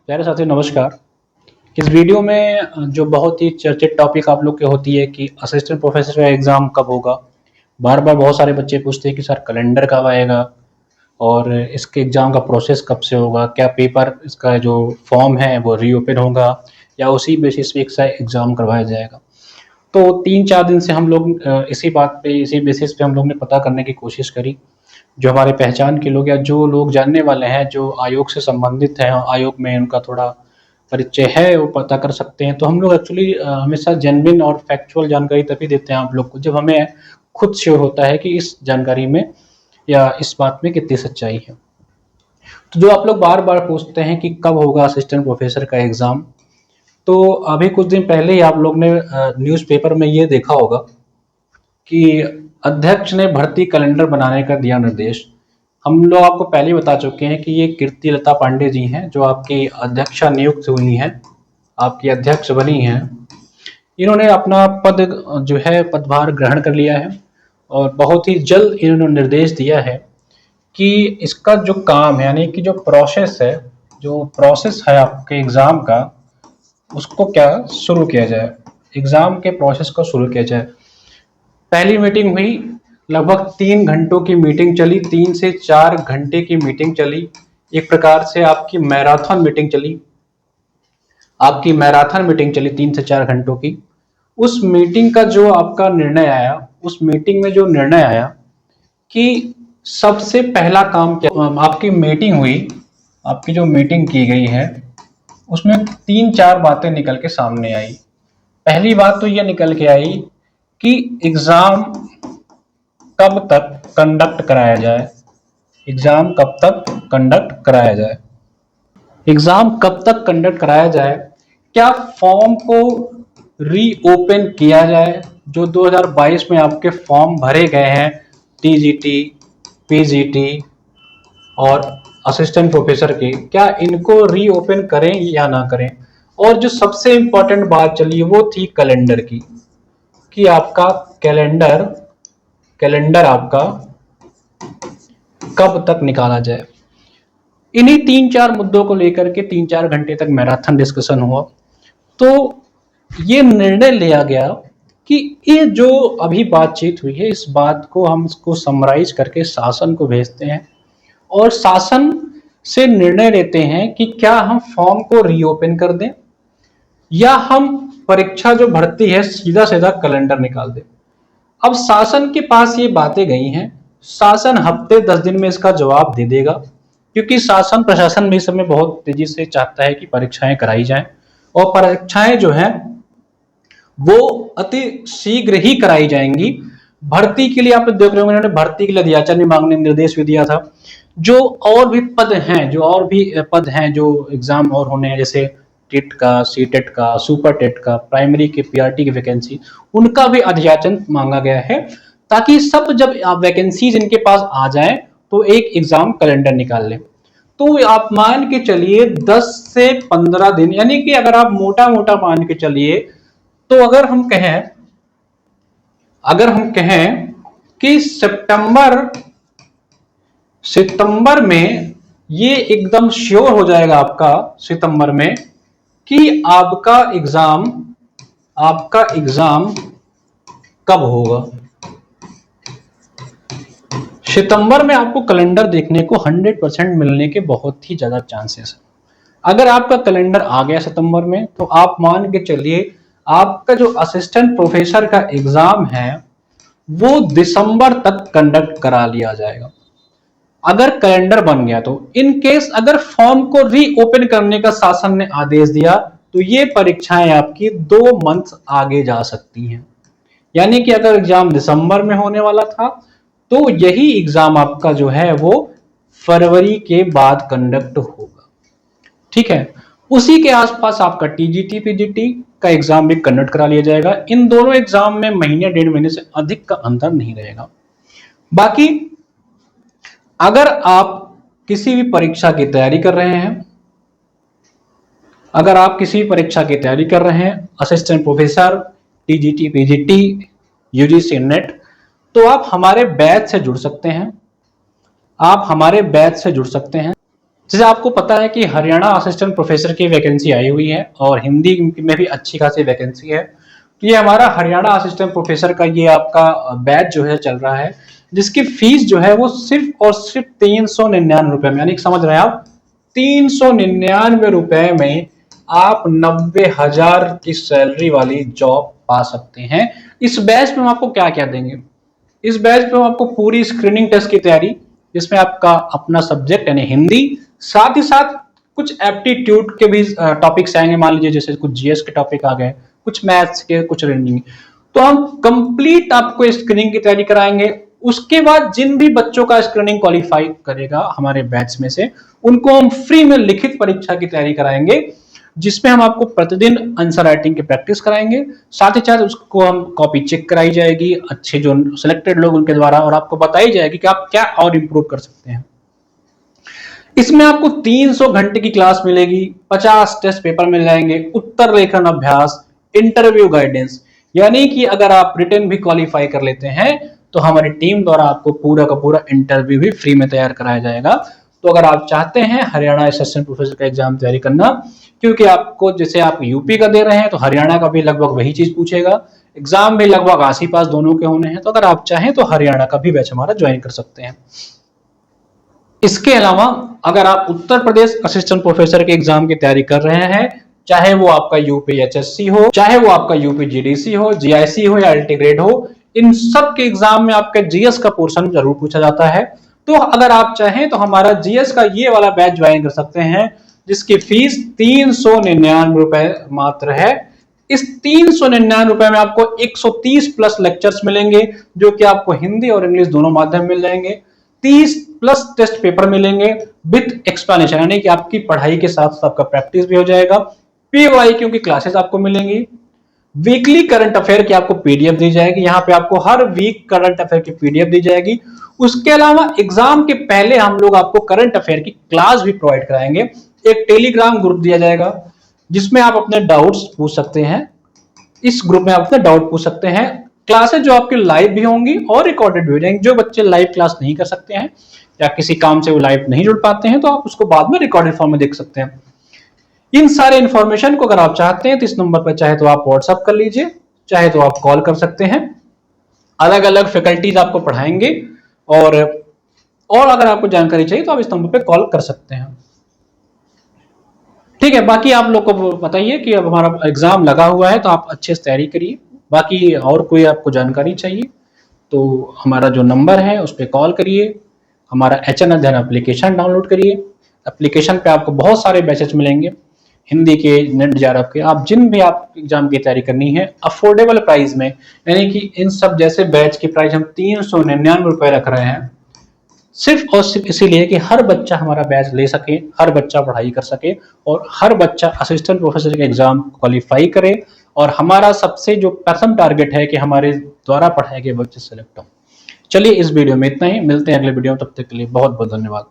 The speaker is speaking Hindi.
प्यारे साथी नमस्कार। इस वीडियो में जो बहुत ही चर्चित टॉपिक आप लोग की होती है कि असिस्टेंट प्रोफेसर का एग्ज़ाम कब होगा। बार बार बहुत सारे बच्चे पूछते हैं कि सर कैलेंडर कब आएगा और इसके एग्ज़ाम का प्रोसेस कब से होगा, क्या पेपर इसका जो फॉर्म है वो रीओपन होगा या उसी बेसिस पे इसका एग्ज़ाम करवाया जाएगा। तो 3-4 दिन से हम लोग इसी बात पे इसी बेसिस पे हम लोग ने पता करने की कोशिश करी। जो हमारे पहचान के लोग या जो लोग जानने वाले हैं, जो आयोग से संबंधित हैं, आयोग में उनका थोड़ा परिचय है, वो पता कर सकते हैं। तो हम लोग एक्चुअली हमेशा जेन्युइन और फैक्चुअल जानकारी तभी देते हैं आप लोग को जब हमें खुद श्योर होता है कि इस जानकारी में या इस बात में कितनी सच्चाई है। तो जो आप लोग बार बार पूछते हैं कि कब होगा असिस्टेंट प्रोफेसर का एग्ज़ाम, तो अभी कुछ दिन पहले ही आप लोग ने न्यूज़पेपर में ये देखा होगा कि अध्यक्ष ने भर्ती कैलेंडर बनाने का दिया निर्देश। हम लोग आपको पहले ही बता चुके हैं कि ये कीर्ति लता पांडे जी हैं जो आपकी अध्यक्षा नियुक्त हुई हैं, आपकी अध्यक्ष बनी हैं। इन्होंने अपना पद जो है पदभार ग्रहण कर लिया है और बहुत ही जल्द इन्होंने निर्देश दिया है कि इसका जो काम है यानी कि जो प्रोसेस है आपके एग्ज़ाम का, उसको क्या शुरू किया जाए, एग्ज़ाम के प्रोसेस को शुरू किया जाए। पहली मीटिंग हुई, लगभग 3 घंटों की मीटिंग चली, 3 से 4 घंटे की मीटिंग चली। एक प्रकार से आपकी मैराथन मीटिंग चली 3 से 4 घंटों की। उस मीटिंग का जो आपका निर्णय आया, उस मीटिंग में जो निर्णय आया कि सबसे पहला काम क्या, आपकी मीटिंग हुई, आपकी जो मीटिंग की गई है उसमें 3-4 बातें निकल के सामने आई। पहली बात तो यह निकल के आई कि एग्ज़ाम कब तक कंडक्ट कराया जाए, एग्ज़ाम कब तक कंडक्ट कराया जाए, एग्ज़ाम कब तक कंडक्ट कराया जाए। क्या फॉर्म को रीओपन किया जाए, जो 2022 में आपके फॉर्म भरे गए हैं टीजीटी, पीजीटी और असिस्टेंट प्रोफेसर के, क्या इनको रीओपन करें या ना करें। और जो सबसे इम्पोर्टेंट बात चली वो थी कैलेंडर की, कि आपका कैलेंडर आपका कब तक निकाला जाए। इन्हीं 3-4 मुद्दों को लेकर के 3-4 घंटे तक मैराथन डिस्कशन हुआ। तो ये निर्णय लिया गया कि ये जो अभी बातचीत हुई है, इस बात को हम इसको समराइज करके शासन को भेजते हैं और शासन से निर्णय लेते हैं कि क्या हम फॉर्म को रीओपन कर दें या हम परीक्षा जो भर्ती है सीधा सीधा कैलेंडर निकाल दें। अब शासन के पास ये बातें गई हैं, शासन हफ्ते 10 दिन में इसका जवाब दे देगा, क्योंकि शासन प्रशासन भी इस समय बहुत तेजी से चाहता है कि परीक्षाएं कराई जाएं और परीक्षाएं जो हैं वो अति शीघ्र ही कराई जाएंगी। भर्ती के लिए आप देख रहे होंगे, इन्होंने भर्ती के लिए अध्याचन मांगने निर्देश भी दिया था। जो और भी पद हैं जो एग्जाम और होने हैं, जैसे टेट का, सीटेट का, सुपर टेट का, प्राइमरी के पीआरटी की वैकेंसी, उनका भी अध्याचन मांगा गया है, ताकि सब जब वैकेंसीज इनके पास आ जाए तो एक एग्जाम कैलेंडर निकाल ले। तो आप मान के चलिए 10 से 15 दिन, यानी कि अगर आप मोटा मोटा मान के चलिए तो अगर हम कहें कि सितंबर में ये एकदम श्योर हो जाएगा आपका सितंबर में कि आपका एग्जाम कब होगा। सितंबर में आपको कैलेंडर देखने को 100% मिलने के बहुत ही ज्यादा चांसेस है। अगर आपका कैलेंडर आ गया सितंबर में तो आप मान के चलिए आपका जो असिस्टेंट प्रोफेसर का एग्जाम है वो दिसंबर तक कंडक्ट करा लिया जाएगा, अगर कैलेंडर बन गया तो। इन केस अगर फॉर्म को रीओपन करने का शासन ने आदेश दिया तो ये परीक्षाएं आपकी 2 मंथ आगे जा सकती हैं। यानी कि अगर एग्जाम दिसंबर में होने वाला था तो यही एग्जाम आपका जो है वो फरवरी के बाद कंडक्ट होगा। ठीक है, उसी के आसपास आपका टीजीटी पीजीटी का एग्जाम भी कंडक्ट करा लिया जाएगा। इन दोनों एग्जाम में महीने 1.5 महीने से अधिक का अंतर नहीं रहेगा। बाकी अगर आप किसी भी परीक्षा की तैयारी कर रहे हैं, assistant professor, TGT PGT, UGC net, तो आप हमारे बैच से जुड़ सकते हैं। जैसे आपको पता है कि हरियाणा असिस्टेंट प्रोफेसर की वैकेंसी आई हुई है और हिंदी में भी अच्छी खासी वैकेंसी है। तो ये हमारा हरियाणा असिस्टेंट प्रोफेसर का ये आपका बैच जो है चल रहा है, जिसकी फीस जो है वो सिर्फ और सिर्फ 399 रुपए में, यानी समझ रहे हैं आप, 399 रुपए में आप 90,000 की सैलरी वाली जॉब पा सकते हैं। इस बैच में हम आपको क्या क्या देंगे? इस बैच में हम आपको पूरी स्क्रीनिंग टेस्ट की तैयारी, जिसमें आपका अपना सब्जेक्ट यानी हिंदी, साथ ही साथ कुछ एप्टीट्यूड के भी टॉपिक्स आएंगे, मान लीजिए जैसे कुछ जीएस के टॉपिक आ गए, कुछ मैथ्स के, कुछ रीजनिंग। तो हम कंप्लीट आपको स्क्रीनिंग की तैयारी कराएंगे। उसके बाद जिन भी बच्चों का स्क्रीनिंग क्वालिफाई करेगा हमारे बैच में से, उनको हम फ्री में लिखित परीक्षा की तैयारी कराएंगे, जिसमें हम आपको प्रतिदिन आंसर राइटिंग की प्रैक्टिस कराएंगे। साथ ही साथ उसको हम कॉपी चेक कराई जाएगी अच्छे जो सिलेक्टेड लोग उनके द्वारा, और आपको बताई जाएगी कि आप क्या और इंप्रूव कर सकते हैं। इसमें आपको 300 घंटे की क्लास मिलेगी, 50 टेस्ट पेपर मिल जाएंगे, उत्तर लेखन अभ्यास, इंटरव्यू गाइडेंस, यानी कि अगर आप रिटन भी क्वालिफाई कर लेते हैं तो हमारी टीम द्वारा आपको पूरा का पूरा इंटरव्यू भी फ्री में तैयार कराया जाएगा। तो अगर आप चाहते हैं हरियाणा असिस्टेंट प्रोफेसर का एग्जाम तैयारी करना, क्योंकि आपको जैसे आप यूपी का दे रहे हैं तो हरियाणा का भी लगभग वही चीज पूछेगा, एग्जाम भी लगभग आसी पास दोनों के होने हैं, तो अगर आप चाहें तो हरियाणा का भी बैच हमारा ज्वाइन कर सकते हैं। इसके अलावा अगर आप उत्तर प्रदेश असिस्टेंट प्रोफेसर के एग्जाम की तैयारी कर रहे हैं, चाहे वो आपका यूपीएचएससी हो, चाहे वो आपका यूपी जीडीसी हो, जीआईसी हो या अल्टीग्रेड हो, इन सब के एग्जाम में आपका जीएस का पोर्शन जरूर पूछा जाता है। तो अगर आप चाहें तो हमारा जीएस का ये वाला बैच ज्वाइन कर सकते हैं, जिसकी फीस 399 रुपए मात्र है। इस 399 रुपए में आपको 130 प्लस लेक्चर्स मिलेंगे, जो कि आपको हिंदी और इंग्लिश दोनों माध्यम मिल जाएंगे। 30 प्लस टेस्ट पेपर मिलेंगे विथ एक्सप्लेनेशन, यानी कि आपकी पढ़ाई के साथ साथ आपका प्रैक्टिस भी हो जाएगा। पीवाईक्यू की क्लासेस आपको मिलेंगी। वीकली करंट अफेयर की आपको पीडीएफ दी जाएगी, यहाँ पे आपको हर वीक करंट अफेयर की पीडीएफ दी जाएगी। उसके अलावा एग्जाम के पहले हम लोग आपको करंट अफेयर की क्लास भी प्रोवाइड कराएंगे। एक टेलीग्राम ग्रुप दिया जाएगा जिसमें आप अपने डाउट्स पूछ सकते हैं। इस ग्रुप में आप अपने डाउट पूछ सकते हैं। क्लासेस जो आपकी लाइव भी होंगी और रिकॉर्डेड भी हो जाएंगी। जो बच्चे लाइव क्लास नहीं कर सकते हैं या किसी काम से वो लाइव नहीं जुड़ पाते हैं, तो आप उसको बाद में रिकॉर्डेड फॉर्म में देख सकते हैं। इन सारे इन्फॉर्मेशन को अगर आप चाहते हैं तो इस नंबर पर चाहे तो आप व्हाट्सएप कर लीजिए, चाहे तो आप कॉल कर सकते हैं। अलग अलग फैकल्टीज आपको पढ़ाएंगे, और अगर आपको जानकारी चाहिए तो आप इस नंबर पे कॉल कर सकते हैं। ठीक है, बाकी आप लोग को बताइए कि अब हमारा एग्जाम लगा हुआ है तो आप अच्छे से तैयारी करिए। बाकी और कोई आपको जानकारी चाहिए तो हमारा जो नंबर है उस पर कॉल करिए। हमारा एचएन अध्ययन एप्लीकेशन डाउनलोड करिए। एप्लीकेशन पे आपको बहुत सारे बैचेस मिलेंगे, हिंदी के, नेट जेआरएफ के, आप जिन भी आप एग्जाम की तैयारी करनी है अफोर्डेबल प्राइस में, यानी कि इन सब जैसे बैच की प्राइस हम 399 रुपए रख रहे हैं, सिर्फ और सिर्फ इसीलिए कि हर बच्चा हमारा बैच ले सके, हर बच्चा पढ़ाई कर सके और हर बच्चा असिस्टेंट प्रोफेसर के एग्जाम क्वालिफाई करे। और हमारा सबसे जो प्रथम टारगेट है कि हमारे द्वारा पढ़ाए गए बच्चे सेलेक्ट हो। चलिए इस वीडियो में इतना ही, मिलते हैं अगले वीडियो में, तब तक के लिए बहुत बहुत धन्यवाद।